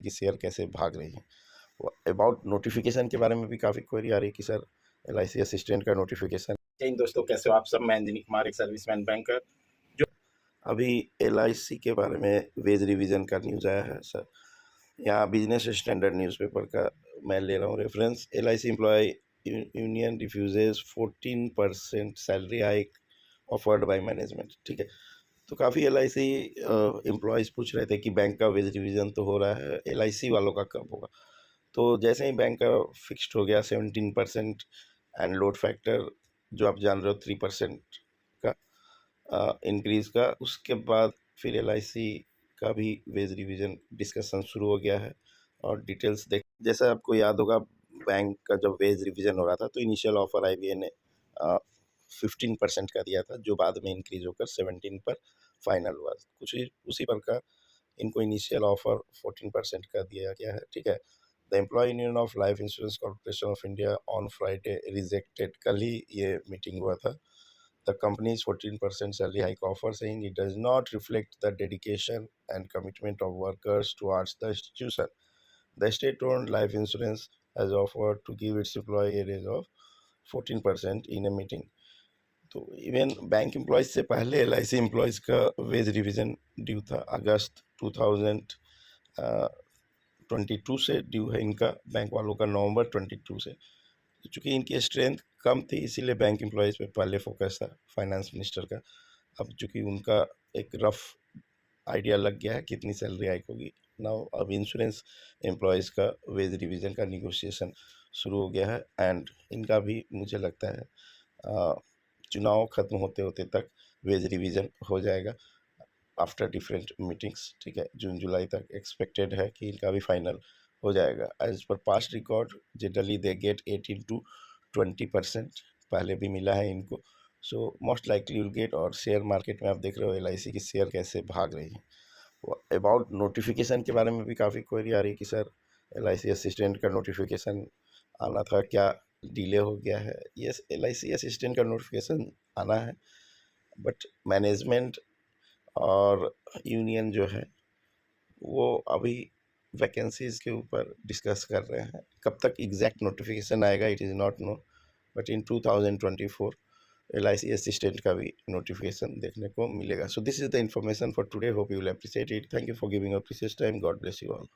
की शेयर कैसे भाग रही है। अबाउट नोटिफिकेशन के बारे में भी काफ़ी क्वेरी आ रही है कि सर LIC असिस्टेंट का नोटिफिकेशन। जय हिंद दोस्तों, कैसे हो आप सब। मैं अंजनी कुमार, एक सर्विसमैन बैंकर। जो अभी LIC के बारे में वेज रिवीजन का न्यूज़ आया है सर। यहाँ बिजनेस स्टैंडर्ड न्यूज़पेपर का मैं ले रहा हूँ reference. LIC employee union refuses 14% salary hike offered by management. ठीक है, तो काफ़ी LIC एम्प्लॉयज़ पूछ रहे थे कि बैंक का वेज रिवीजन तो हो रहा है, LIC वालों का कब होगा। तो जैसे ही बैंक का फिक्स्ड हो गया 17% एंड लोड फैक्टर जो आप जान रहे हो 3% का इंक्रीज़ का, उसके बाद फिर LIC का भी वेज रिवीजन डिस्कशन शुरू हो गया है। और डिटेल्स देख, जैसा आपको याद होगा बैंक का जब वेज रिवीजन हो रहा था तो इनिशियल ऑफर IBA ने 15% का दिया था, जो बाद में इंक्रीज होकर 17 पर फाइनल हुआ। कुछ उसी प्रकार इनको इनिशियल ऑफर 14% का दिया गया है। ठीक है, the employee union of life insurance corporation of India on Friday rejected, कल ही ये मीटिंग हुआ था, the company's 14% salary hike offer, saying it does not reflect the dedication and commitment of workers towards the institution. The state-owned life insurance has offered to give its employee a raise of 14% in a meeting. तो even bank employees से पहले LIC employees का veg revision due था। अगस्त 2022 से due है इनका, bank वालों का नवंबर 22 से। चूँकि इनकी स्ट्रेंथ कम थी इसीलिए बैंक एम्प्लॉयज़ पे पहले फोकस था फाइनेंस मिनिस्टर का। अब चूँकि उनका एक रफ आइडिया लग गया है कितनी सैलरी हाइक होगी, नाउ अब इंश्योरेंस एम्प्लॉयज़ का वेज रिवीजन का निगोशिएशन शुरू हो गया है। एंड इनका भी मुझे लगता है चुनाव ख़त्म होते होते तक वेज रिवीजन हो जाएगा आफ्टर डिफरेंट मीटिंग्स। ठीक है, जून जुलाई तक एक्सपेक्टेड है कि इनका भी फाइनल हो जाएगा। As per past record generally they get 18 to 20%, पहले भी मिला है इनको। So most likely will get. और शेयर मार्केट में आप देख रहे हो LIC की शेयर कैसे भाग रही है। अबाउट नोटिफिकेशन के बारे में भी काफ़ी क्वेरी आ रही है कि सर LIC असिस्टेंट का नोटिफिकेशन आना था, क्या डिले हो गया है। यस, LIC असिस्टेंट का नोटिफिकेशन आना है, बट मैनेजमेंट और यूनियन जो है वो अभी वैकेंसीज़ के ऊपर डिस्कस कर रहे हैं। कब तक एग्जैक्ट नोटिफिकेशन आएगा it is not know, but in 2024 LIC assistant का भी नोटिफिकेशन देखने को मिलेगा। So this is the information for today, hope you will appreciate it. Thank you for giving a precious time. God bless you all.